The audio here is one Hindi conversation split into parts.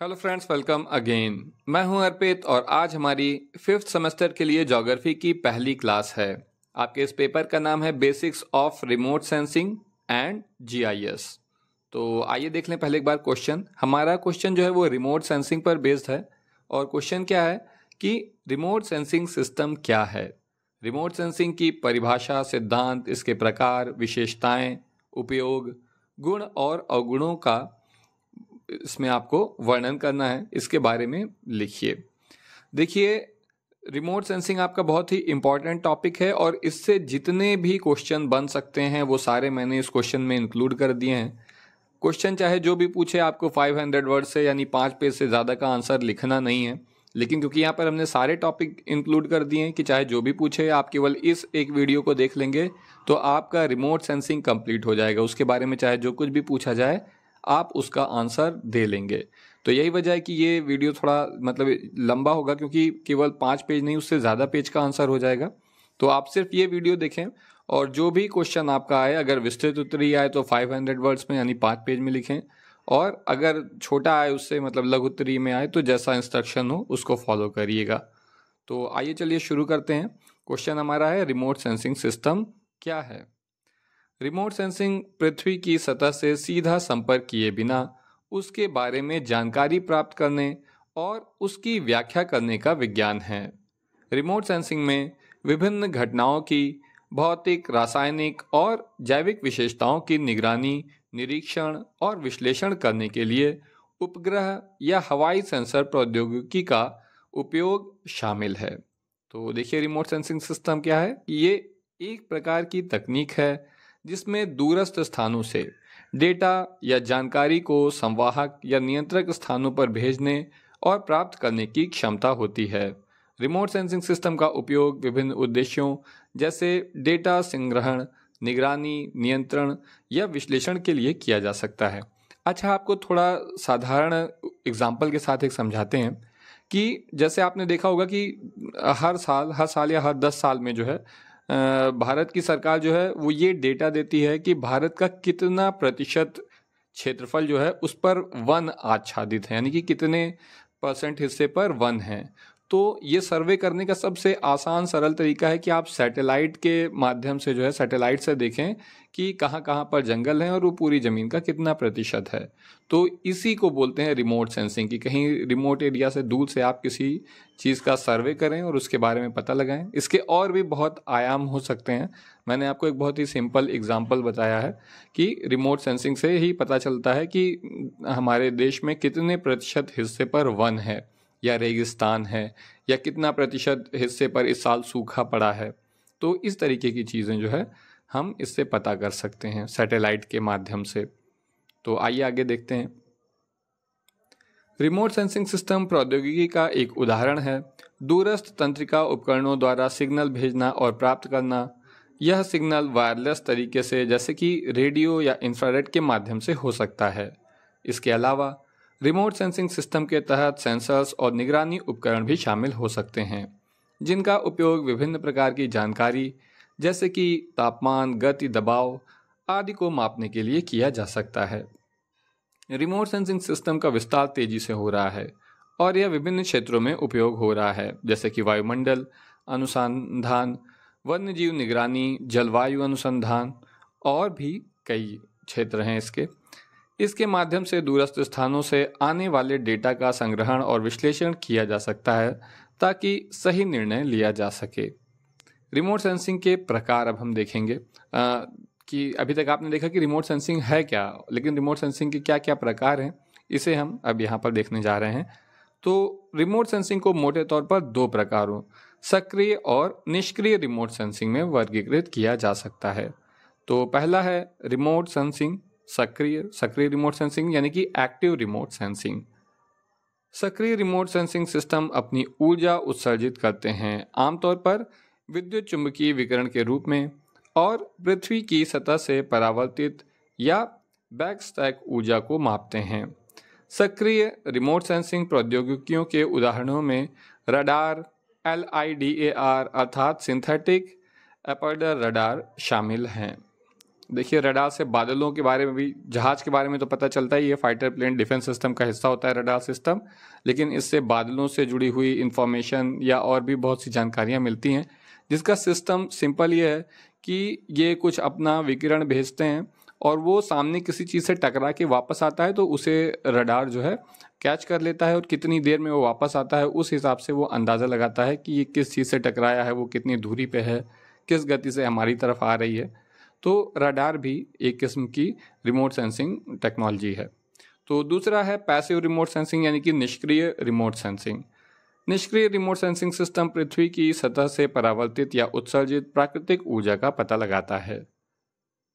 Hello friends, welcome again. मैं हूं अर्पित और आज हमारी 5th सेमेस्टर के लिए ज्योग्राफी की पहली क्लास है। आपके इस पेपर का नाम है basics of remote sensing and GIS. तो आइए देख लें पहले एक बार क्वेश्चन। हमारा क्वेश्चन जो है वो रिमोट सेंसिंग पर बेस्ड है और क्वेश्चन क्या है कि रिमोट सेंसिंग सिस्टम क्या है। रिमोट सेंसिंग की परिभाषा, सिद्धांत, इसके प्रकार, विशेषताएं, उपयोग, गुण और अवगुणों का इसमें आपको वर्णन करना है। इसके बारे में लिखिए। देखिए, रिमोट सेंसिंग आपका बहुत ही इंपॉर्टेंट टॉपिक है और इससे जितने भी क्वेश्चन बन सकते हैं वो सारे मैंने इस क्वेश्चन में इंक्लूड कर दिए हैं। क्वेश्चन चाहे जो भी पूछे, आपको 500 वर्ड से यानी 5 पेज से ज़्यादा का आंसर लिखना नहीं है, लेकिन क्योंकि यहाँ पर हमने सारे टॉपिक इंक्लूड कर दिए हैं कि चाहे जो भी पूछे आप केवल इस एक वीडियो को देख लेंगे तो आपका रिमोट सेंसिंग कंप्लीट हो जाएगा। उसके बारे में चाहे जो कुछ भी पूछा जाए आप उसका आंसर दे लेंगे। तो यही वजह है कि ये वीडियो थोड़ा लंबा होगा, क्योंकि केवल 5 पेज नहीं उससे ज़्यादा पेज का आंसर हो जाएगा। तो आप सिर्फ ये वीडियो देखें और जो भी क्वेश्चन आपका आए, अगर विस्तृत उत्तरीय आए तो 500 वर्ड्स में यानी 5 पेज में लिखें, और अगर छोटा आए उससे लघु उत्तरीय में आए तो जैसा इंस्ट्रक्शन हो उसको फॉलो करिएगा। तो आइए चलिए शुरू करते हैं। क्वेश्चन हमारा है रिमोट सेंसिंग सिस्टम क्या है। रिमोट सेंसिंग पृथ्वी की सतह से सीधा संपर्क किए बिना उसके बारे में जानकारी प्राप्त करने और उसकी व्याख्या करने का विज्ञान है। रिमोट सेंसिंग में विभिन्न घटनाओं की भौतिक, रासायनिक और जैविक विशेषताओं की निगरानी, निरीक्षण और विश्लेषण करने के लिए उपग्रह या हवाई सेंसर प्रौद्योगिकी का उपयोग शामिल है। तो देखिए, रिमोट सेंसिंग सिस्टम क्या है। ये एक प्रकार की तकनीक है जिसमें दूरस्थ स्थानों से डेटा या जानकारी को संवाहक या नियंत्रक स्थानों पर भेजने और प्राप्त करने की क्षमता होती है। रिमोट सेंसिंग सिस्टम का उपयोग विभिन्न उद्देश्यों जैसे डेटा संग्रहण, निगरानी, नियंत्रण या विश्लेषण के लिए किया जा सकता है। अच्छा, आपको थोड़ा साधारण एग्जाम्पल के साथ एक समझाते हैं कि जैसे आपने देखा होगा कि हर साल या हर 10 साल में जो है भारत की सरकार जो है वो ये डेटा देती है कि भारत का कितना प्रतिशत क्षेत्रफल जो है उस पर वन आच्छादित है, यानी कि कितने % हिस्से पर वन है। तो ये सर्वे करने का सबसे आसान सरल तरीका है कि आप सैटेलाइट के माध्यम से जो है सैटेलाइट से देखें कि कहाँ कहाँ पर जंगल हैं और वो पूरी ज़मीन का कितना प्रतिशत है। तो इसी को बोलते हैं रिमोट सेंसिंग, कि कहीं रिमोट एरिया से दूर से आप किसी चीज़ का सर्वे करें और उसके बारे में पता लगाएं। इसके और भी बहुत आयाम हो सकते हैं। मैंने आपको एक बहुत ही सिंपल एग्जाम्पल बताया है कि रिमोट सेंसिंग से ही पता चलता है कि हमारे देश में कितने प्रतिशत हिस्से पर वन है या रेगिस्तान है, या कितना प्रतिशत हिस्से पर इस साल सूखा पड़ा है। तो इस तरीके की चीज़ें जो है हम इससे पता कर सकते हैं सैटेलाइट के माध्यम से। तो आइए आगे देखते हैं। रिमोट सेंसिंग सिस्टम प्रौद्योगिकी का एक उदाहरण है दूरस्थ तंत्रिका उपकरणों द्वारा सिग्नल भेजना और प्राप्त करना। यह सिग्नल वायरलेस तरीके से जैसे कि रेडियो या इंफ्रारेड के माध्यम से हो सकता है। इसके अलावा रिमोट सेंसिंग सिस्टम के तहत सेंसर्स और निगरानी उपकरण भी शामिल हो सकते हैं, जिनका उपयोग विभिन्न प्रकार की जानकारी जैसे कि तापमान, गति, दबाव आदि को मापने के लिए किया जा सकता है। रिमोट सेंसिंग सिस्टम का विस्तार तेजी से हो रहा है और यह विभिन्न क्षेत्रों में उपयोग हो रहा है, जैसे कि वायुमंडल अनुसंधान, वन्यजीव निगरानी, जलवायु अनुसंधान और भी कई क्षेत्र हैं इसके माध्यम से दूरस्थ स्थानों से आने वाले डेटा का संग्रहण और विश्लेषण किया जा सकता है ताकि सही निर्णय लिया जा सके। रिमोट सेंसिंग के प्रकार अब हम देखेंगे कि अभी तक आपने देखा कि रिमोट सेंसिंग है क्या, लेकिन रिमोट सेंसिंग के क्या क्या प्रकार हैं इसे हम अब यहाँ पर देखने जा रहे हैं। तो रिमोट सेंसिंग को मोटे तौर पर 2 प्रकारों, सक्रिय और निष्क्रिय रिमोट सेंसिंग में वर्गीकृत किया जा सकता है। तो पहला है रिमोट सेंसिंग सक्रिय रिमोट सेंसिंग, यानी कि एक्टिव रिमोट सेंसिंग। सक्रिय रिमोट सेंसिंग सिस्टम अपनी ऊर्जा उत्सर्जित करते हैं, आमतौर पर विद्युत चुंबकीय विकिरण के रूप में, और पृथ्वी की सतह से परावर्तित या बैकस्टैक ऊर्जा को मापते हैं। सक्रिय रिमोट सेंसिंग प्रौद्योगिकियों के उदाहरणों में रडार, LIDAR अर्थात सिंथेटिक एपर्चर रडार शामिल हैं। देखिए रडार से बादलों के बारे में भी, जहाज के बारे में तो पता चलता ही है, फाइटर प्लेन डिफेंस सिस्टम का हिस्सा होता है रडार सिस्टम, लेकिन इससे बादलों से जुड़ी हुई इंफॉर्मेशन या और भी बहुत सी जानकारियां मिलती हैं, जिसका सिस्टम सिंपल ये है कि ये कुछ अपना विकिरण भेजते हैं और वो सामने किसी चीज़ से टकरा के वापस आता है, तो उसे रडार जो है कैच कर लेता है और कितनी देर में वो वापस आता है उस हिसाब से वो अंदाज़ा लगाता है कि ये किस चीज़ से टकराया है, वो कितनी दूरी पे है, किस गति से हमारी तरफ आ रही है। तो रडार भी एक किस्म की रिमोट सेंसिंग टेक्नोलॉजी है। तो दूसरा है पैसिव रिमोट सेंसिंग, यानी कि निष्क्रिय रिमोट सेंसिंग। निष्क्रिय रिमोट सेंसिंग सिस्टम पृथ्वी की सतह से परावर्तित या उत्सर्जित प्राकृतिक ऊर्जा का पता लगाता है।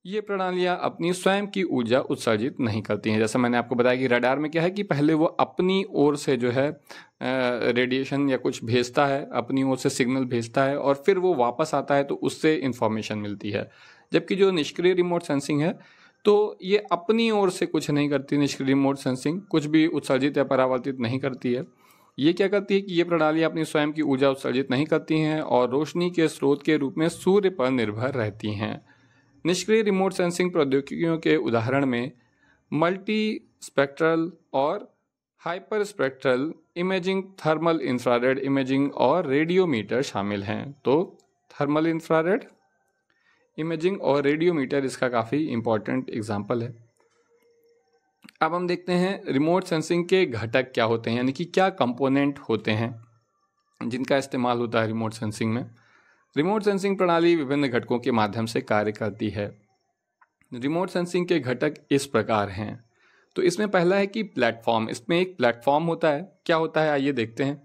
ये प्रणालियां अपनी स्वयं की ऊर्जा उत्सर्जित नहीं करती हैं। जैसा मैंने आपको बताया कि रडार में क्या है कि पहले वो अपनी ओर से जो है रेडिएशन या कुछ भेजता है, अपनी ओर से सिग्नल भेजता है और फिर वो वापस आता है तो उससे इंफॉर्मेशन मिलती है। जबकि जो निष्क्रिय रिमोट सेंसिंग है तो ये अपनी ओर से कुछ नहीं करती। निष्क्रिय रिमोट सेंसिंग कुछ भी उत्सर्जित या परावर्तित नहीं करती है। ये क्या करती है कि ये प्रणाली अपनी स्वयं की ऊर्जा उत्सर्जित नहीं करती हैं और रोशनी के स्रोत के रूप में सूर्य पर निर्भर रहती हैं। निष्क्रिय रिमोट सेंसिंग प्रौद्योगिकियों के उदाहरण में मल्टी स्पेक्ट्रल और hyper spectral imaging, thermal infrared imaging और रेडियोमीटर शामिल हैं। तो थर्मल इंफ्रारेड इमेजिंग और रेडियोमीटर इसका काफ़ी इम्पोर्टेंट एग्जाम्पल है। अब हम देखते हैं रिमोट सेंसिंग के घटक क्या होते हैं, यानी कि क्या कंपोनेंट होते हैं जिनका इस्तेमाल होता है रिमोट सेंसिंग में। रिमोट सेंसिंग प्रणाली विभिन्न घटकों के माध्यम से कार्य करती है। रिमोट सेंसिंग के घटक इस प्रकार हैं। तो इसमें पहला है कि प्लेटफॉर्म। इसमें एक प्लेटफॉर्म होता है। क्या होता है आइए देखते हैं।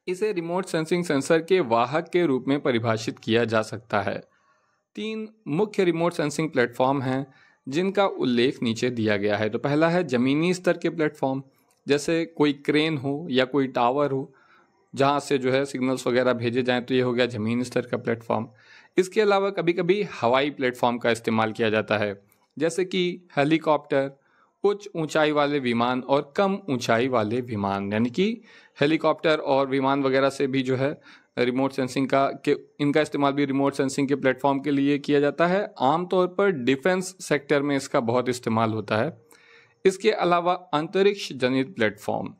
इसे रिमोट सेंसिंग सेंसर के वाहक के रूप में परिभाषित किया जा सकता है। 3 मुख्य रिमोट सेंसिंग प्लेटफॉर्म हैं जिनका उल्लेख नीचे दिया गया है। तो पहला है जमीनी स्तर के प्लेटफॉर्म, जैसे कोई क्रेन हो या कोई टावर हो जहाँ से जो है सिग्नल्स वगैरह भेजे जाएं, तो ये हो गया जमीन स्तर का प्लेटफॉर्म। इसके अलावा कभी कभी हवाई प्लेटफॉर्म का इस्तेमाल किया जाता है, जैसे कि हेलीकॉप्टर, उच्च ऊंचाई वाले विमान और कम ऊंचाई वाले विमान। यानी कि हेलीकॉप्टर और विमान वगैरह से भी जो है रिमोट सेंसिंग इनका इस्तेमाल भी रिमोट सेंसिंग के प्लेटफॉर्म के लिए किया जाता है। आमतौर पर डिफेंस सेक्टर में इसका बहुत इस्तेमाल होता है। इसके अलावा अंतरिक्ष जनित प्लेटफॉर्म,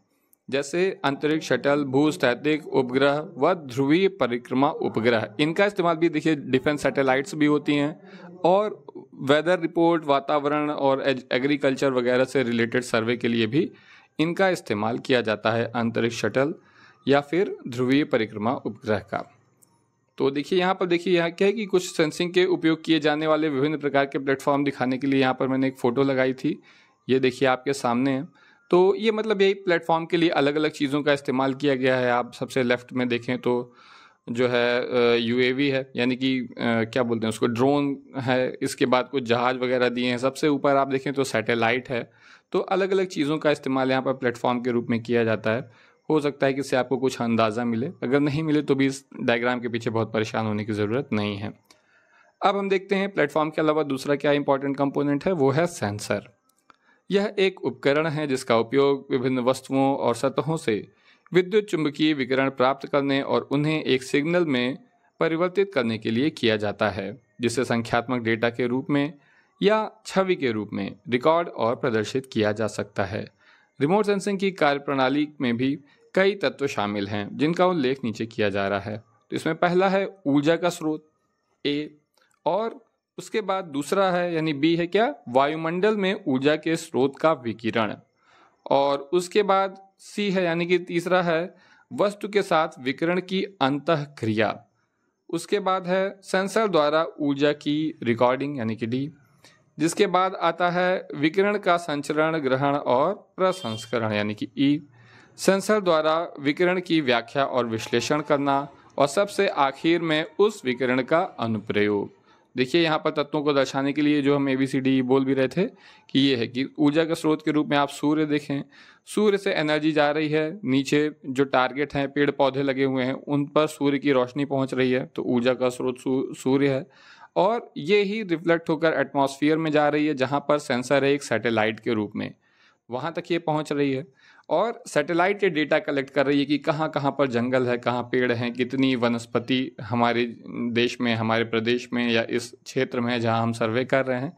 जैसे अंतरिक्ष शटल, भूस्थैतिक उपग्रह व ध्रुवीय परिक्रमा उपग्रह, इनका इस्तेमाल भी देखिए डिफेंस सैटेलाइट्स भी होती हैं और वेदर रिपोर्ट, वातावरण और एग्रीकल्चर वगैरह से रिलेटेड सर्वे के लिए भी इनका इस्तेमाल किया जाता है, अंतरिक्ष शटल या फिर ध्रुवीय परिक्रमा उपग्रह का। तो देखिए यहाँ क्या है कि कुछ सेंसिंग के उपयोग किए जाने वाले विभिन्न प्रकार के प्लेटफॉर्म दिखाने के लिए यहाँ पर मैंने एक फ़ोटो लगाई थी। ये देखिए आपके सामने है। तो ये मतलब यही प्लेटफॉर्म के लिए अलग अलग चीज़ों का इस्तेमाल किया गया है। आप सबसे लेफ्ट में देखें तो जो है यूएवी है, यानी कि क्या बोलते हैं उसको, ड्रोन है। इसके बाद कुछ जहाज़ वगैरह दिए हैं। सबसे ऊपर आप देखें तो सैटेलाइट है। तो अलग अलग चीज़ों का इस्तेमाल यहाँ पर प्लेटफॉर्म के रूप में किया जाता है। हो सकता है कि इससे आपको कुछ अंदाज़ा मिले, अगर नहीं मिले तो भी इस डायग्राम के पीछे बहुत परेशान होने की ज़रूरत नहीं है। अब हम देखते हैं प्लेटफॉर्म के अलावा दूसरा क्या इंपॉर्टेंट कंपोनेंट है, वो है सेंसर। यह एक उपकरण है जिसका उपयोग विभिन्न वस्तुओं और सतहों से विद्युत चुंबकीय विकिरण प्राप्त करने और उन्हें एक सिग्नल में परिवर्तित करने के लिए किया जाता है, जिसे संख्यात्मक डेटा के रूप में या छवि के रूप में रिकॉर्ड और प्रदर्शित किया जा सकता है। रिमोट सेंसिंग की कार्यप्रणाली में भी कई तत्व शामिल हैं जिनका उल्लेख नीचे किया जा रहा है। तो इसमें पहला है ऊर्जा का स्रोत ए, और उसके बाद दूसरा है यानी बी है क्या, वायुमंडल में ऊर्जा के स्रोत का विकिरण, और उसके बाद सी है यानी कि तीसरा है वस्तु के साथ विकिरण की अंतःक्रिया। उसके बाद है सेंसर द्वारा ऊर्जा की रिकॉर्डिंग यानी कि डी, जिसके बाद आता है विकिरण का संचरण, ग्रहण और प्रसंस्करण यानी कि ई, सेंसर द्वारा विकिरण की व्याख्या और विश्लेषण करना, और सबसे आखिर में उस विकिरण का अनुप्रयोग। देखिए यहाँ पर तत्वों को दर्शाने के लिए जो हम ABCD बोल भी रहे थे कि ये है कि ऊर्जा के स्रोत के रूप में आप सूर्य देखें, सूर्य से एनर्जी जा रही है, नीचे जो टारगेट हैं, पेड़ पौधे लगे हुए हैं, उन पर सूर्य की रोशनी पहुंच रही है, तो ऊर्जा का स्रोत सूर्य है, और ये ही रिफ्लेक्ट होकर एटमॉस्फेयर में जा रही है जहाँ पर सेंसर है एक सैटेलाइट के रूप में। वहाँ तक ये पहुँच रही है और सैटेलाइट ये डेटा कलेक्ट कर रही है कि कहाँ कहाँ पर जंगल है, कहाँ पेड़ हैं, कितनी वनस्पति हमारे देश में, हमारे प्रदेश में या इस क्षेत्र में है जहाँ हम सर्वे कर रहे हैं।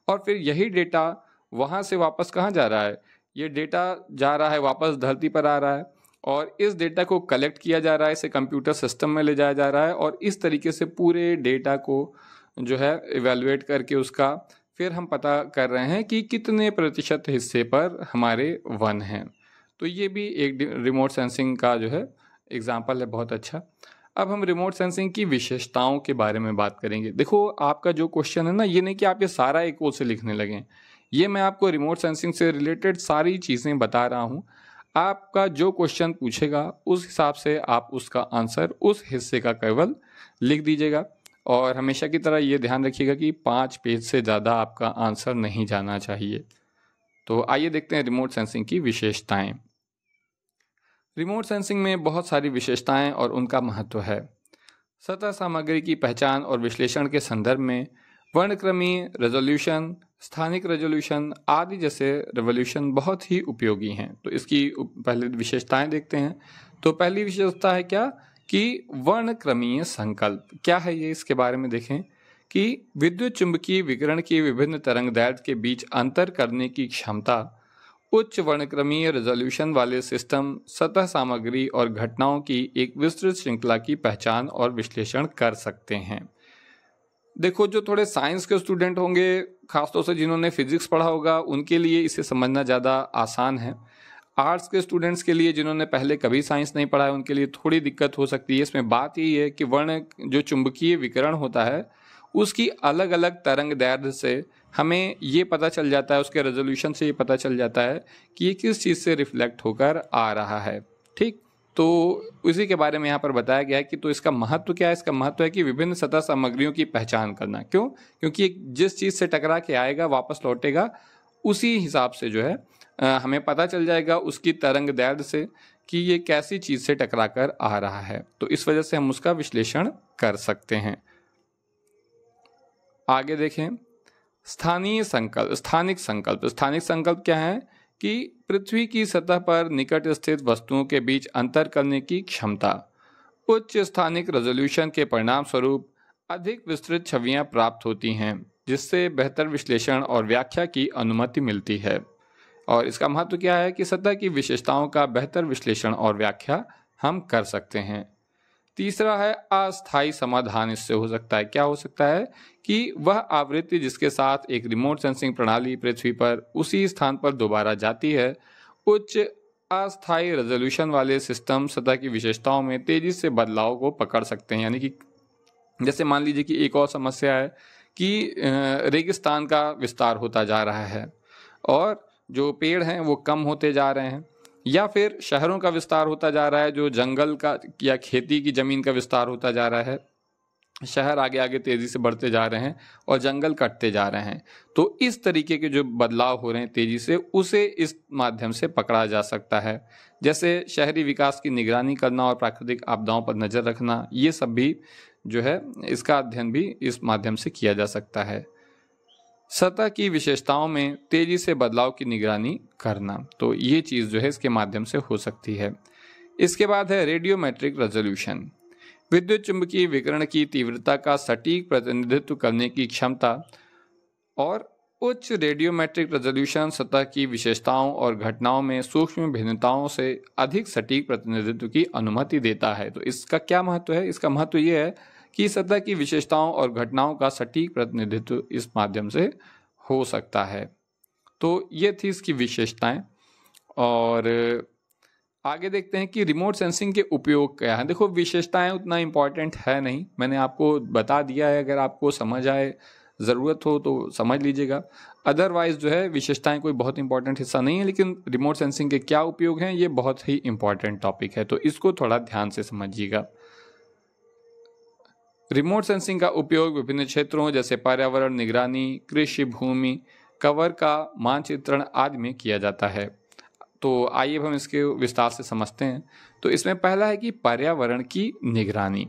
और फिर यही डेटा वहाँ से वापस कहाँ जा रहा है, ये डेटा जा रहा है वापस धरती पर आ रहा है और इस डेटा को कलेक्ट किया जा रहा है, इसे कंप्यूटर सिस्टम में ले जाया जा रहा है और इस तरीके से पूरे डेटा को जो है इवेलुएट करके उसका फिर हम पता कर रहे हैं कि कितने प्रतिशत हिस्से पर हमारे वन हैं। तो ये भी एक रिमोट सेंसिंग का जो है एग्जाम्पल है, बहुत अच्छा। अब हम रिमोट सेंसिंग की विशेषताओं के बारे में बात करेंगे। देखो, आपका जो क्वेश्चन है ना, ये नहीं कि आप ये सारा एक ओर से लिखने लगें, ये मैं आपको रिमोट सेंसिंग से रिलेटेड सारी चीज़ें बता रहा हूँ। आपका जो क्वेश्चन पूछेगा उस हिसाब से आप उसका आंसर उस हिस्से का केवल लिख दीजिएगा और हमेशा की तरह ये ध्यान रखिएगा कि 5 पेज से ज़्यादा आपका आंसर नहीं जाना चाहिए। तो आइए देखते हैं रिमोट सेंसिंग की विशेषताएं। रिमोट सेंसिंग में बहुत सारी विशेषताएं और उनका महत्व है। सतह सामग्री की पहचान और विश्लेषण के संदर्भ में वर्णक्रमीय रेजोल्यूशन, स्थानिक रेजोल्यूशन आदि जैसे रेवोल्यूशन बहुत ही उपयोगी हैं। तो इसकी पहले विशेषताएं देखते हैं। तो पहली विशेषता है क्या कि वर्णक्रमीय संकल्प। क्या है ये, इसके बारे में देखें कि विद्युत चुंबकीय विकिरण की विभिन्न तरंगदैर्घ्य के बीच अंतर करने की क्षमता उच्च वर्णक्रमीय रेजोल्यूशन वाले सिस्टम सतह सामग्री और घटनाओं की एक विस्तृत श्रृंखला की पहचान और विश्लेषण कर सकते हैं। देखो, जो थोड़े साइंस के स्टूडेंट होंगे, खासतौर से जिन्होंने फिजिक्स पढ़ा होगा, उनके लिए इसे समझना ज़्यादा आसान है। आर्ट्स के स्टूडेंट्स के लिए जिन्होंने पहले कभी साइंस नहीं पढ़ा है, उनके लिए थोड़ी दिक्कत हो सकती है। इसमें बात यही है कि वर्ण जो चुंबकीय विकिरण होता है उसकी अलग अलग तरंग दैर्घ्य से हमें ये पता चल जाता है, उसके रेजोल्यूशन से ये पता चल जाता है कि ये किस चीज़ से रिफ्लेक्ट होकर आ रहा है। ठीक, तो उसी के बारे में यहाँ पर बताया गया है कि तो इसका महत्व क्या है। इसका महत्व है कि विभिन्न सतह सामग्रियों की पहचान करना। क्यों? क्योंकि जिस चीज़ से टकरा के आएगा वापस लौटेगा, उसी हिसाब से जो है हमें पता चल जाएगा उसकी तरंग दैर्घ्य से कि ये कैसी चीज़ से टकरा कर आ रहा है। तो इस वजह से हम उसका विश्लेषण कर सकते हैं। आगे देखें, स्थानीय संकल्प, स्थानिक संकल्प। स्थानिक संकल्प क्या है कि पृथ्वी की सतह पर निकट स्थित वस्तुओं के बीच अंतर करने की क्षमता। उच्च स्थानिक रेजोल्यूशन के परिणाम स्वरूप अधिक विस्तृत छवियां प्राप्त होती हैं, जिससे बेहतर विश्लेषण और व्याख्या की अनुमति मिलती है। और इसका महत्व क्या है कि सतह की विशेषताओं का बेहतर विश्लेषण और व्याख्या हम कर सकते हैं। तीसरा है अस्थायी समाधान। इससे हो सकता है, क्या हो सकता है कि वह आवृत्ति जिसके साथ एक रिमोट सेंसिंग प्रणाली पृथ्वी पर उसी स्थान पर दोबारा जाती है, उच्च अस्थायी रेजोल्यूशन वाले सिस्टम सतह की विशेषताओं में तेजी से बदलाव को पकड़ सकते हैं। यानी कि जैसे मान लीजिए कि एक और समस्या है कि रेगिस्तान का विस्तार होता जा रहा है और जो पेड़ हैं वो कम होते जा रहे हैं, या फिर शहरों का विस्तार होता जा रहा है, जो जंगल का या खेती की ज़मीन का विस्तार होता जा रहा है। शहर आगे आगे तेज़ी से बढ़ते जा रहे हैं और जंगल कटते जा रहे हैं। तो इस तरीके के जो बदलाव हो रहे हैं तेज़ी से, उसे इस माध्यम से पकड़ा जा सकता है। जैसे शहरी विकास की निगरानी करना और प्राकृतिक आपदाओं पर नज़र रखना, ये सब भी जो है इसका अध्ययन भी इस माध्यम से किया जा सकता है। सतह की विशेषताओं में तेजी से बदलाव की निगरानी करना, तो ये चीज़ जो है इसके माध्यम से हो सकती है। इसके बाद है रेडियोमेट्रिक रेजोल्यूशन। विद्युत चुंबकीय विकिरण की तीव्रता का सटीक प्रतिनिधित्व करने की क्षमता और उच्च रेडियोमेट्रिक रेजोल्यूशन सतह की विशेषताओं और घटनाओं में सूक्ष्म भिन्नताओं से अधिक सटीक प्रतिनिधित्व की अनुमति देता है। तो इसका क्या महत्व है? इसका महत्व ये है कि सतह की विशेषताओं और घटनाओं का सटीक प्रतिनिधित्व इस माध्यम से हो सकता है। तो ये थी इसकी विशेषताएं। और आगे देखते हैं कि रिमोट सेंसिंग के उपयोग क्या है। देखो, विशेषताएं उतना इम्पॉर्टेंट है नहीं, मैंने आपको बता दिया है। अगर आपको समझ आए, ज़रूरत हो तो समझ लीजिएगा। अदरवाइज जो है विशेषताएं कोई बहुत इंपॉर्टेंट हिस्सा नहीं है, लेकिन रिमोट सेंसिंग के क्या उपयोग हैं ये बहुत ही इंपॉर्टेंट टॉपिक है, तो इसको थोड़ा ध्यान से समझिएगा। रिमोट सेंसिंग का उपयोग विभिन्न क्षेत्रों जैसे पर्यावरण निगरानी, कृषि भूमि कवर का मानचित्रण आदि में किया जाता है। तो आइए हम इसके विस्तार से समझते हैं। तो इसमें पहला है कि पर्यावरण की निगरानी।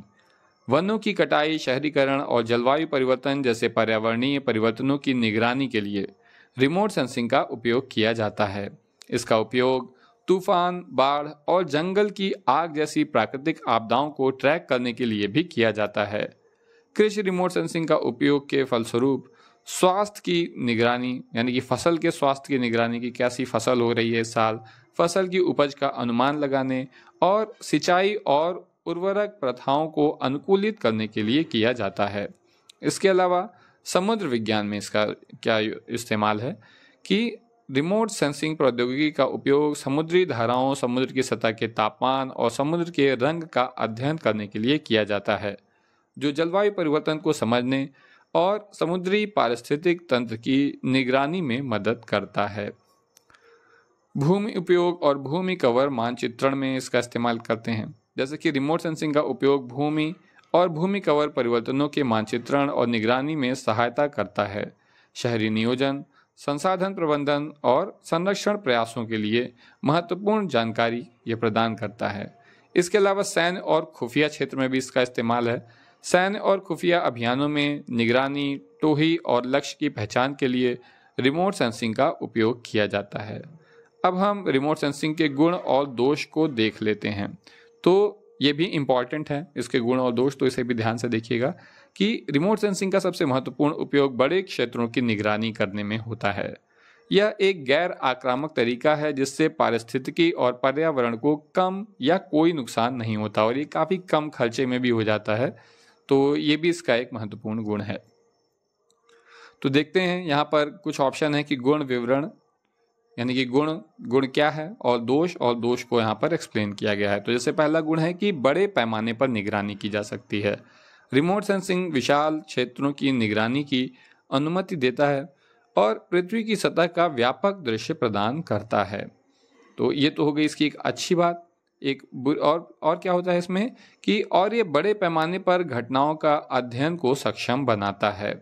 वनों की कटाई, शहरीकरण और जलवायु परिवर्तन जैसे पर्यावरणीय परिवर्तनों की निगरानी के लिए रिमोट सेंसिंग का उपयोग किया जाता है। इसका उपयोग तूफान, बाढ़ और जंगल की आग जैसी प्राकृतिक आपदाओं को ट्रैक करने के लिए भी किया जाता है। कृषि रिमोट सेंसिंग का उपयोग के फलस्वरूप स्वास्थ्य की निगरानी, यानी कि फसल के स्वास्थ्य की निगरानी की कैसी फसल हो रही है इस साल, फसल की उपज का अनुमान लगाने और सिंचाई और उर्वरक प्रथाओं को अनुकूलित करने के लिए किया जाता है। इसके अलावा समुद्र विज्ञान में इसका क्या इस्तेमाल है कि रिमोट सेंसिंग प्रौद्योगिकी का उपयोग समुद्री धाराओं, समुद्र की सतह के तापमान और समुद्र के रंग का अध्ययन करने के लिए किया जाता है, जो जलवायु परिवर्तन को समझने और समुद्री पारिस्थितिक तंत्र की निगरानी में मदद करता है। भूमि उपयोग और भूमि कवर मानचित्रण में इसका इस्तेमाल करते हैं। जैसे कि रिमोट सेंसिंग का उपयोग भूमि और भूमि कवर परिवर्तनों के मानचित्रण और निगरानी में सहायता करता है। शहरी नियोजन, संसाधन प्रबंधन और संरक्षण प्रयासों के लिए महत्वपूर्ण जानकारी ये प्रदान करता है। इसके अलावा सैन्य और खुफिया क्षेत्र में भी इसका इस्तेमाल है। सैन्य और खुफिया अभियानों में निगरानी, टोही और लक्ष्य की पहचान के लिए रिमोट सेंसिंग का उपयोग किया जाता है। अब हम रिमोट सेंसिंग के गुण और दोष को देख लेते हैं। तो ये भी इम्पॉर्टेंट है, इसके गुण और दोष, तो इसे भी ध्यान से देखिएगा कि रिमोट सेंसिंग का सबसे महत्वपूर्ण उपयोग बड़े क्षेत्रों की निगरानी करने में होता है। यह एक गैर आक्रामक तरीका है जिससे पारिस्थितिकी और पर्यावरण को कम या कोई नुकसान नहीं होता और ये काफ़ी कम खर्चे में भी हो जाता है। तो ये भी इसका एक महत्वपूर्ण गुण है। तो देखते हैं यहाँ पर कुछ ऑप्शन है कि गुण विवरण, यानी कि गुण क्या है, और दोष को यहाँ पर एक्सप्लेन किया गया है। तो जैसे पहला गुण है कि बड़े पैमाने पर निगरानी की जा सकती है। रिमोट सेंसिंग विशाल क्षेत्रों की निगरानी की अनुमति देता है और पृथ्वी की सतह का व्यापक दृश्य प्रदान करता है। तो ये तो हो गई इसकी एक अच्छी बात। और क्या होता है इसमें कि और ये बड़े पैमाने पर घटनाओं का अध्ययन को सक्षम बनाता है।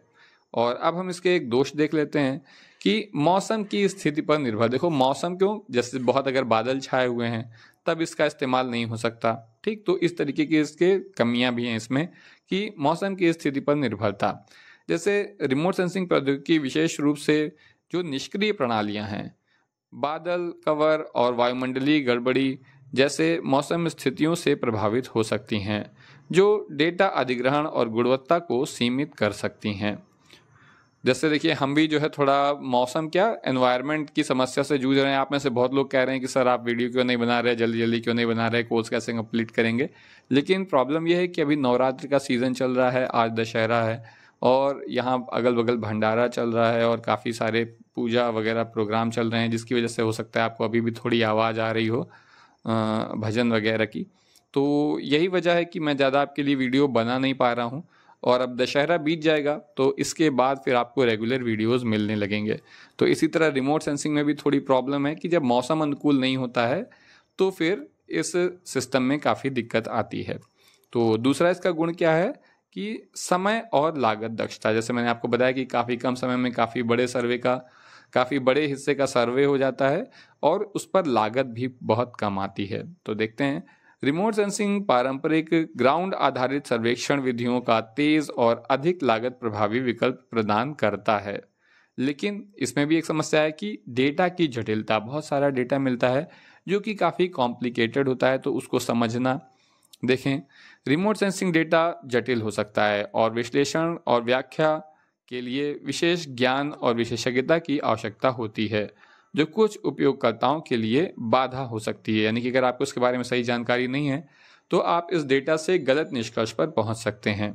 और अब हम इसके एक दोष देख लेते हैं कि मौसम की स्थिति पर निर्भर। देखो मौसम क्यों, जैसे बहुत अगर बादल छाए हुए हैं तब इसका इस्तेमाल नहीं हो सकता, ठीक। तो इस तरीके की इसके कमियां भी हैं इसमें कि मौसम की स्थिति पर निर्भरता। जैसे रिमोट सेंसिंग प्रौद्योगिकी विशेष रूप से जो निष्क्रिय प्रणालियां हैं, बादल कवर और वायुमंडलीय गड़बड़ी जैसे मौसम स्थितियों से प्रभावित हो सकती हैं, जो डेटा अधिग्रहण और गुणवत्ता को सीमित कर सकती हैं। जैसे देखिए हम भी जो है थोड़ा मौसम एनवायरनमेंट की समस्या से जूझ रहे हैं। आप में से बहुत लोग कह रहे हैं कि सर आप वीडियो क्यों नहीं बना रहे, जल्दी जल्दी क्यों नहीं बना रहे, कोर्स कैसे कंप्लीट करेंगे। लेकिन प्रॉब्लम यह है कि अभी नवरात्रि का सीज़न चल रहा है, आज दशहरा है और यहाँ अगल बगल भंडारा चल रहा है और काफ़ी सारे पूजा वगैरह प्रोग्राम चल रहे हैं, जिसकी वजह से हो सकता है आपको अभी भी थोड़ी आवाज़ आ रही हो भजन वगैरह की। तो यही वजह है कि मैं ज़्यादा आपके लिए वीडियो बना नहीं पा रहा हूँ। और अब दशहरा बीत जाएगा तो इसके बाद फिर आपको रेगुलर वीडियोस मिलने लगेंगे। तो इसी तरह रिमोट सेंसिंग में भी थोड़ी प्रॉब्लम है कि जब मौसम अनुकूल नहीं होता है तो फिर इस सिस्टम में काफ़ी दिक्कत आती है। तो दूसरा इसका गुण क्या है कि समय और लागत दक्षता। जैसे मैंने आपको बताया कि काफ़ी कम समय में काफ़ी बड़े हिस्से का सर्वे हो जाता है और उस पर लागत भी बहुत कम आती है। तो देखते हैं, रिमोट सेंसिंग पारंपरिक ग्राउंड आधारित सर्वेक्षण विधियों का तेज और अधिक लागत प्रभावी विकल्प प्रदान करता है, लेकिन इसमें भी एक समस्या है कि डेटा की जटिलता, बहुत सारा डेटा मिलता है जो कि काफ़ी कॉम्प्लिकेटेड होता है, तो उसको समझना। देखें, रिमोट सेंसिंग डेटा जटिल हो सकता है और विश्लेषण और व्याख्या के लिए विशेष ज्ञान और विशेषज्ञता की आवश्यकता होती है, जो कुछ उपयोगकर्ताओं के लिए बाधा हो सकती है। यानी कि अगर आपको इसके बारे में सही जानकारी नहीं है तो आप इस डेटा से गलत निष्कर्ष पर पहुंच सकते हैं।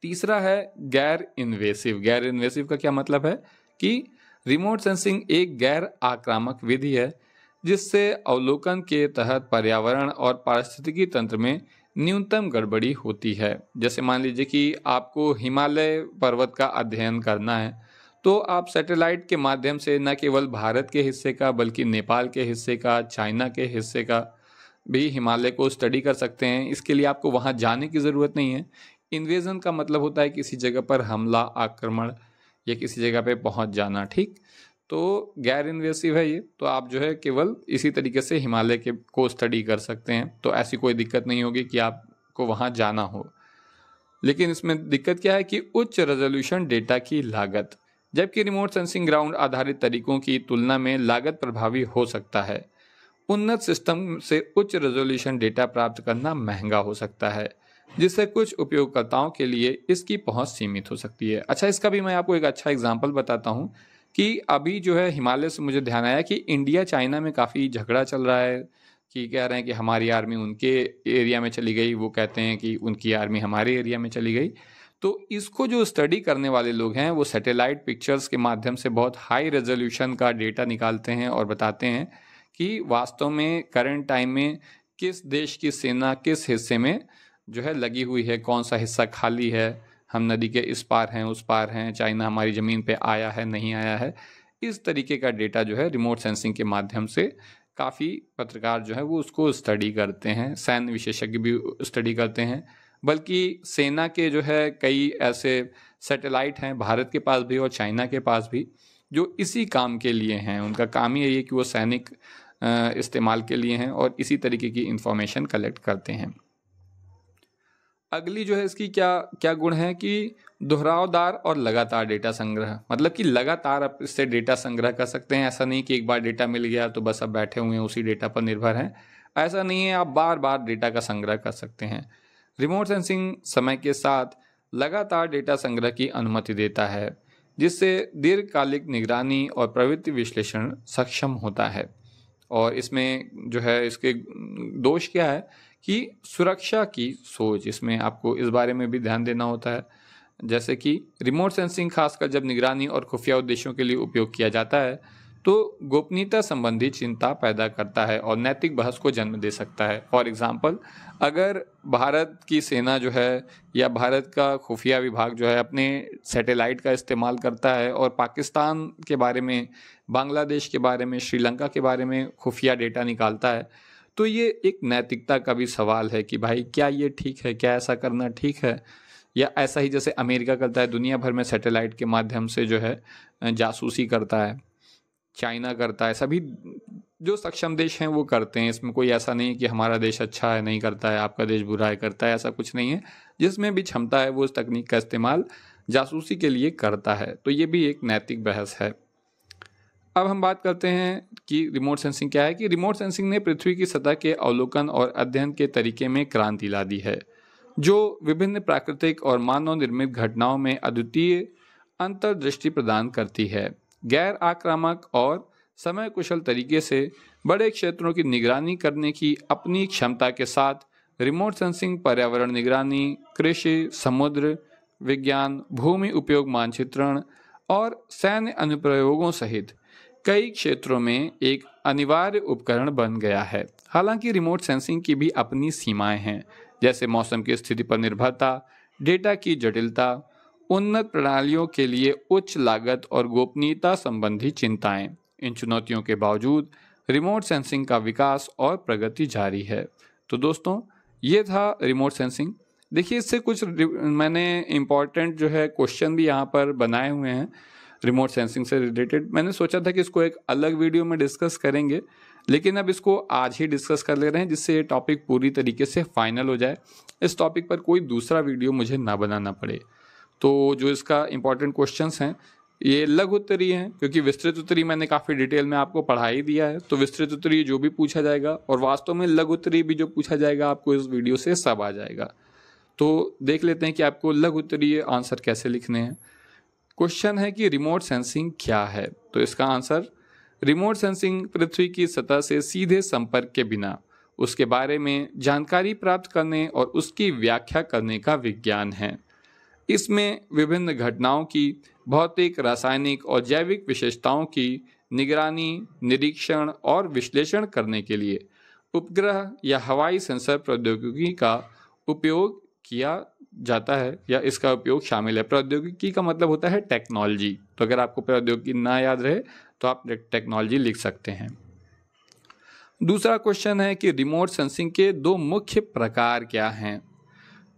तीसरा है गैर इन्वेसिव। गैर इन्वेसिव का क्या मतलब है कि रिमोट सेंसिंग एक गैर आक्रामक विधि है जिससे अवलोकन के तहत पर्यावरण और पारिस्थितिकी तंत्र में न्यूनतम गड़बड़ी होती है। जैसे मान लीजिए कि आपको हिमालय पर्वत का अध्ययन करना है तो आप सैटेलाइट के माध्यम से न केवल भारत के हिस्से का बल्कि नेपाल के हिस्से का, चाइना के हिस्से का भी हिमालय को स्टडी कर सकते हैं। इसके लिए आपको वहाँ जाने की ज़रूरत नहीं है। इन्वेजन का मतलब होता है किसी जगह पर हमला, आक्रमण या किसी जगह पे पहुँच जाना, ठीक। तो गैर इन्वेसिव है ये, तो आप जो है केवल इसी तरीके से हिमालय को स्टडी कर सकते हैं, तो ऐसी कोई दिक्कत नहीं होगी कि आपको वहाँ जाना हो। लेकिन इसमें दिक्कत क्या है कि उच्च रेजोल्यूशन डेटा की लागत। जबकि रिमोट सेंसिंग ग्राउंड आधारित तरीकों की तुलना में लागत प्रभावी हो सकता है। उन्नत सिस्टम से उच्च रेजोल्यूशन डेटा प्राप्त करना महंगा हो सकता है, जिससे कुछ उपयोगकर्ताओं के लिए इसकी पहुंच सीमित हो सकती है। अच्छा, इसका भी मैं आपको एक अच्छा एग्जांपल बताता हूं कि अभी जो है हिमालय से मुझे ध्यान आया कि इंडिया चाइना में काफ़ी झगड़ा चल रहा है कि कह रहे हैं कि हमारी आर्मी उनके एरिया में चली गई, वो कहते हैं कि उनकी आर्मी हमारे एरिया में चली गई। तो इसको जो स्टडी करने वाले लोग हैं वो सैटेलाइट पिक्चर्स के माध्यम से बहुत हाई रेजोल्यूशन का डेटा निकालते हैं और बताते हैं कि वास्तव में करंट टाइम में किस देश की सेना किस हिस्से में जो है लगी हुई है, कौन सा हिस्सा खाली है, हम नदी के इस पार हैं उस पार हैं, चाइना हमारी ज़मीन पे आया है नहीं आया है। इस तरीके का डेटा जो है रिमोट सेंसिंग के माध्यम से काफ़ी पत्रकार जो है वो उसको स्टडी करते हैं, सैन्य विशेषज्ञ भी स्टडी करते हैं। बल्कि सेना के जो है कई ऐसे सैटेलाइट हैं भारत के पास भी और चाइना के पास भी, जो इसी काम के लिए हैं। उनका काम ही यही है कि वो सैनिक इस्तेमाल के लिए हैं और इसी तरीके की इंफॉर्मेशन कलेक्ट करते हैं। अगली जो है इसकी क्या क्या गुण है कि दोहरावदार और लगातार डेटा संग्रह, मतलब कि लगातार आप इससे डेटा संग्रह कर सकते हैं। ऐसा नहीं कि एक बार डेटा मिल गया तो बस अब बैठे हुए हैं उसी डेटा पर निर्भर हैं, ऐसा नहीं है, आप बार बार डेटा का संग्रह कर सकते हैं। रिमोट सेंसिंग समय के साथ लगातार डेटा संग्रह की अनुमति देता है, जिससे दीर्घकालिक निगरानी और प्रवृत्ति विश्लेषण सक्षम होता है। और इसमें जो है इसके दोष क्या है कि सुरक्षा की सोच, इसमें आपको इस बारे में भी ध्यान देना होता है। जैसे कि रिमोट सेंसिंग खासकर जब निगरानी और खुफिया उद्देश्यों के लिए उपयोग किया जाता है तो गोपनीयता संबंधी चिंता पैदा करता है और नैतिक बहस को जन्म दे सकता है। फॉर एग्जांपल, अगर भारत की सेना जो है या भारत का खुफिया विभाग जो है अपने सैटेलाइट का इस्तेमाल करता है और पाकिस्तान के बारे में, बांग्लादेश के बारे में, श्रीलंका के बारे में खुफिया डेटा निकालता है, तो ये एक नैतिकता का भी सवाल है कि भाई क्या ये ठीक है, क्या ऐसा करना ठीक है। या ऐसा ही जैसे अमेरिका करता है, दुनिया भर में सैटेलाइट के माध्यम से जो है जासूसी करता है, चाइना करता है, सभी जो सक्षम देश हैं वो करते हैं। इसमें कोई ऐसा नहीं है कि हमारा देश अच्छा है नहीं करता है, आपका देश बुरा है करता है, ऐसा कुछ नहीं है। जिसमें भी क्षमता है वो उस तकनीक का इस्तेमाल जासूसी के लिए करता है। तो ये भी एक नैतिक बहस है। अब हम बात करते हैं कि रिमोट सेंसिंग क्या है। कि रिमोट सेंसिंग ने पृथ्वी की सतह के अवलोकन और अध्ययन के तरीके में क्रांति ला दी है, जो विभिन्न प्राकृतिक और मानव निर्मित घटनाओं में अद्वितीय अंतर्दृष्टि प्रदान करती है। गैर आक्रामक और समय कुशल तरीके से बड़े क्षेत्रों की निगरानी करने की अपनी क्षमता के साथ रिमोट सेंसिंग पर्यावरण निगरानी, कृषि, समुद्र विज्ञान, भूमि उपयोग मानचित्रण और सैन्य अनुप्रयोगों सहित कई क्षेत्रों में एक अनिवार्य उपकरण बन गया है। हालांकि रिमोट सेंसिंग की भी अपनी सीमाएं हैं, जैसे मौसम की स्थिति पर निर्भरता, डेटा की जटिलता, उन्नत प्रणालियों के लिए उच्च लागत और गोपनीयता संबंधी चिंताएं। इन चुनौतियों के बावजूद रिमोट सेंसिंग का विकास और प्रगति जारी है। तो दोस्तों, ये था रिमोट सेंसिंग। देखिए, इससे कुछ मैंने इम्पॉर्टेंट जो है क्वेश्चन भी यहाँ पर बनाए हुए हैं रिमोट सेंसिंग से रिलेटेड। मैंने सोचा था कि इसको एक अलग वीडियो में डिस्कस करेंगे, लेकिन अब इसको आज ही डिस्कस कर ले रहे हैं, जिससे ये टॉपिक पूरी तरीके से फाइनल हो जाए, इस टॉपिक पर कोई दूसरा वीडियो मुझे ना बनाना पड़े। तो जो इसका इम्पोर्टेंट क्वेश्चंस हैं ये लघु उत्तरीय हैं, क्योंकि विस्तृत उत्तरीय मैंने काफ़ी डिटेल में आपको पढ़ा ही दिया है। तो विस्तृत उत्तरीय जो भी पूछा जाएगा और वास्तव में लघु उत्तरीय भी जो पूछा जाएगा आपको इस वीडियो से सब आ जाएगा। तो देख लेते हैं कि आपको लघु उत्तरीय आंसर कैसे लिखने हैं। क्वेश्चन है कि रिमोट सेंसिंग क्या है। तो इसका आंसर, रिमोट सेंसिंग पृथ्वी की सतह से सीधे संपर्क के बिना उसके बारे में जानकारी प्राप्त करने और उसकी व्याख्या करने का विज्ञान है। इसमें विभिन्न घटनाओं की भौतिक, रासायनिक और जैविक विशेषताओं की निगरानी, निरीक्षण और विश्लेषण करने के लिए उपग्रह या हवाई सेंसर प्रौद्योगिकी का उपयोग किया जाता है, या इसका उपयोग शामिल है। प्रौद्योगिकी का मतलब होता है टेक्नोलॉजी। तो अगर आपको प्रौद्योगिकी ना याद रहे तो आप टेक्नोलॉजी लिख सकते हैं। दूसरा क्वेश्चन है कि रिमोट सेंसिंग के दो मुख्य प्रकार क्या हैं।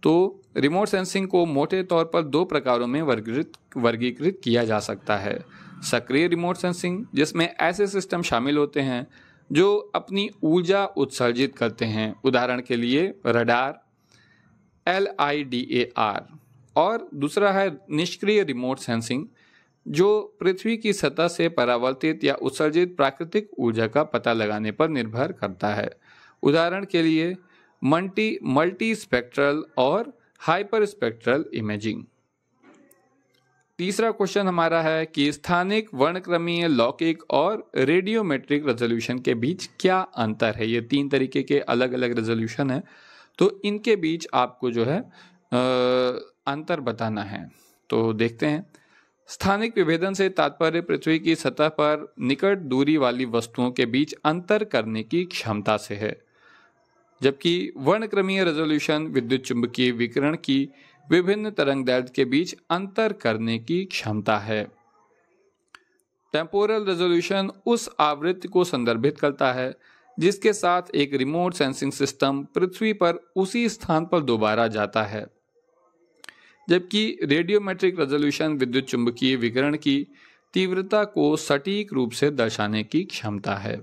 तो रिमोट सेंसिंग को मोटे तौर पर दो प्रकारों में वर्गीकृत किया जा सकता है। सक्रिय रिमोट सेंसिंग, जिसमें ऐसे सिस्टम शामिल होते हैं जो अपनी ऊर्जा उत्सर्जित करते हैं, उदाहरण के लिए रडार, LIDAR। और दूसरा है निष्क्रिय रिमोट सेंसिंग, जो पृथ्वी की सतह से परावर्तित या उत्सर्जित प्राकृतिक ऊर्जा का पता लगाने पर निर्भर करता है। उदाहरण के लिए मल्टी स्पेक्ट्रल और हाइपर स्पेक्ट्रल इमेजिंग। तीसरा क्वेश्चन हमारा है कि स्थानिक, वर्णक्रमीय, लौकिक और रेडियोमेट्रिक रेजोल्यूशन के बीच क्या अंतर है। ये 3 तरीके के अलग अलग रेजोल्यूशन है, तो इनके बीच आपको जो है अंतर बताना है। तो देखते हैं। स्थानिक विभेदन से तात्पर्य पृथ्वी की सतह पर निकट दूरी वाली वस्तुओं के बीच अंतर करने की क्षमता से है, जबकि वर्णक्रमीय रेजोल्यूशन विद्युत चुंबकीय विकिरण की विभिन्न तरंगदैर्घ्य के बीच अंतर करने की क्षमता है। टेम्पोरल रेजोल्यूशन उस आवृत्ति को संदर्भित करता है जिसके साथ एक रिमोट सेंसिंग सिस्टम पृथ्वी पर उसी स्थान पर दोबारा जाता है, जबकि रेडियोमेट्रिक रेजोल्यूशन विद्युत चुंबकीय विकिरण की तीव्रता को सटीक रूप से दर्शाने की क्षमता है।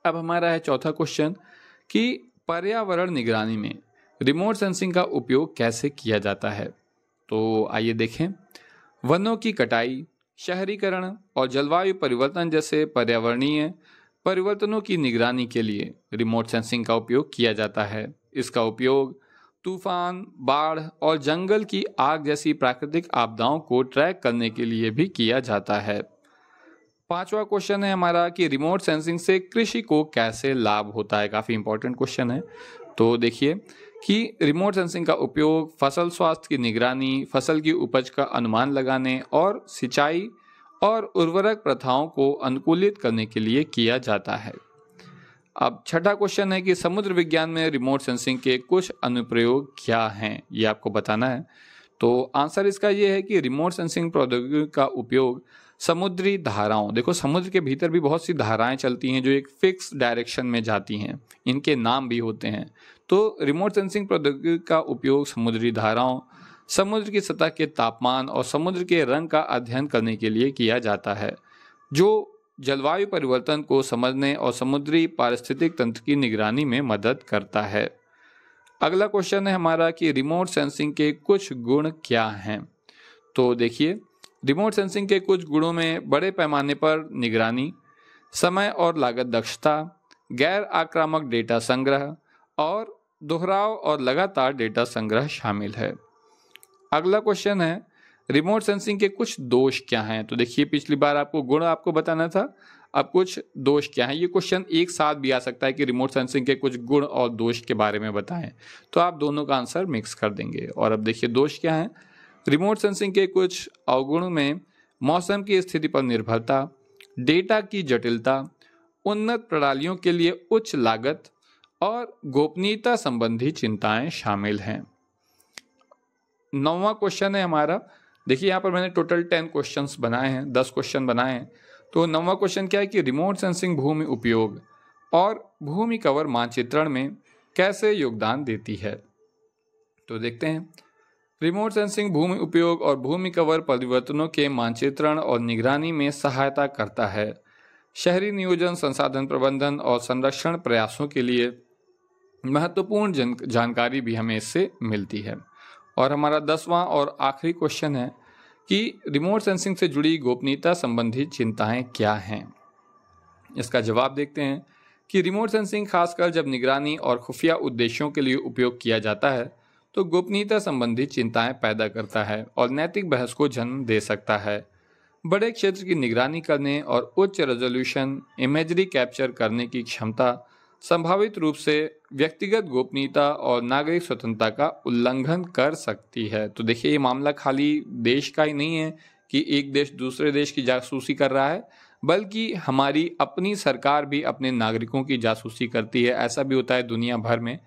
अब हमारा है चौथा क्वेश्चन कि पर्यावरण निगरानी में रिमोट सेंसिंग का उपयोग कैसे किया जाता है। तो आइए देखें। वनों की कटाई, शहरीकरण और जलवायु परिवर्तन जैसे पर्यावरणीय परिवर्तनों की निगरानी के लिए रिमोट सेंसिंग का उपयोग किया जाता है। इसका उपयोग तूफान, बाढ़ और जंगल की आग जैसी प्राकृतिक आपदाओं को ट्रैक करने के लिए भी किया जाता है। पांचवा क्वेश्चन है हमारा कि रिमोट सेंसिंग से कृषि को कैसे लाभ होता है। काफ़ी इंपॉर्टेंट क्वेश्चन है। तो देखिए कि रिमोट सेंसिंग का उपयोग फसल स्वास्थ्य की निगरानी, फसल की उपज का अनुमान लगाने और सिंचाई और उर्वरक प्रथाओं को अनुकूलित करने के लिए किया जाता है। अब छठा क्वेश्चन है कि समुद्र विज्ञान में रिमोट सेंसिंग के कुछ अनुप्रयोग क्या हैं, ये आपको बताना है। तो आंसर इसका ये है कि रिमोट सेंसिंग प्रौद्योगिकी का उपयोग समुद्री धाराओं, देखो समुद्र के भीतर भी बहुत सी धाराएं चलती हैं जो एक फिक्स डायरेक्शन में जाती हैं, इनके नाम भी होते हैं। तो रिमोट सेंसिंग प्रौद्योगिकी का उपयोग समुद्री धाराओं, समुद्र की सतह के तापमान और समुद्र के रंग का अध्ययन करने के लिए किया जाता है, जो जलवायु परिवर्तन को समझने और समुद्री पारिस्थितिक तंत्र की निगरानी में मदद करता है। अगला क्वेश्चन है हमारा कि रिमोट सेंसिंग के कुछ गुण क्या हैं। तो देखिए, रिमोट सेंसिंग के कुछ गुणों में बड़े पैमाने पर निगरानी, समय और लागत दक्षता, गैर आक्रामक डेटा संग्रह और दोहराव और लगातार डेटा संग्रह शामिल है। अगला क्वेश्चन है रिमोट सेंसिंग के कुछ दोष क्या हैं। तो देखिए, पिछली बार आपको गुण आपको बताना था, अब कुछ दोष क्या हैं। ये क्वेश्चन एक साथ भी आ सकता है कि रिमोट सेंसिंग के कुछ गुण और दोष के बारे में बताएं, तो आप दोनों का आंसर मिक्स कर देंगे। और अब देखिए दोष क्या हैं। रिमोट सेंसिंग के कुछ अवगुण में मौसम की स्थिति पर निर्भरता, डेटा की जटिलता, उन्नत प्रणालियों के लिए उच्च लागत और गोपनीयता संबंधी चिंताएं शामिल हैं। 9वां क्वेश्चन है हमारा, देखिए यहाँ पर मैंने टोटल 10 क्वेश्चंस बनाए हैं, 10 क्वेश्चन बनाए हैं। तो 9वां क्वेश्चन क्या है कि रिमोट सेंसिंग भूमि उपयोग और भूमि कवर मानचित्रण में कैसे योगदान देती है। तो देखते हैं। रिमोट सेंसिंग भूमि उपयोग और भूमि कवर परिवर्तनों के मानचित्रण और निगरानी में सहायता करता है। शहरी नियोजन, संसाधन प्रबंधन और संरक्षण प्रयासों के लिए महत्वपूर्ण जानकारी भी हमें इससे मिलती है। और हमारा 10वां और आखिरी क्वेश्चन है कि रिमोट सेंसिंग से जुड़ी गोपनीयता संबंधी चिंताएं क्या हैं। इसका जवाब देखते हैं कि रिमोट सेंसिंग खासकर जब निगरानी और खुफिया उद्देश्यों के लिए उपयोग किया जाता है तो गोपनीयता संबंधी चिंताएं पैदा करता है और नैतिक बहस को जन्म दे सकता है। बड़े क्षेत्र की निगरानी करने और उच्च रेजोल्यूशन इमेजरी कैप्चर करने की क्षमता संभावित रूप से व्यक्तिगत गोपनीयता और नागरिक स्वतंत्रता का उल्लंघन कर सकती है। तो देखिए, ये मामला खाली देश का ही नहीं है कि एक देश दूसरे देश की जासूसी कर रहा है, बल्कि हमारी अपनी सरकार भी अपने नागरिकों की जासूसी करती है। ऐसा भी होता है दुनिया भर में।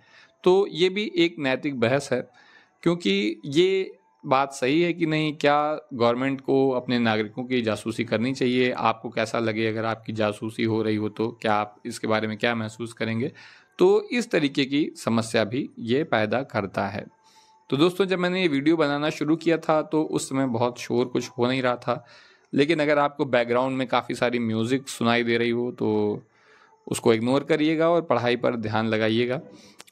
तो ये भी एक नैतिक बहस है, क्योंकि ये बात सही है कि नहीं, क्या गवर्नमेंट को अपने नागरिकों की जासूसी करनी चाहिए। आपको कैसा लगे अगर आपकी जासूसी हो रही हो, तो क्या आप इसके बारे में क्या महसूस करेंगे। तो इस तरीके की समस्या भी ये पैदा करता है। तो दोस्तों, जब मैंने ये वीडियो बनाना शुरू किया था तो उस समय बहुत शोर कुछ हो नहीं रहा था, लेकिन अगर आपको बैकग्राउंड में काफ़ी सारी म्यूज़िक सुनाई दे रही हो तो उसको इग्नोर करिएगा और पढ़ाई पर ध्यान लगाइएगा।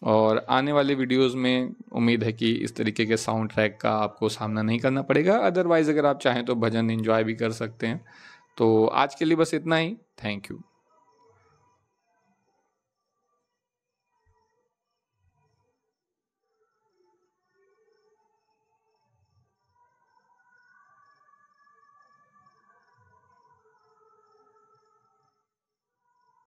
और आने वाले वीडियोस में उम्मीद है कि इस तरीके के साउंड ट्रैक का आपको सामना नहीं करना पड़ेगा। अदरवाइज़ अगर आप चाहें तो भजन एंजॉय भी कर सकते हैं। तो आज के लिए बस इतना ही। Thank you.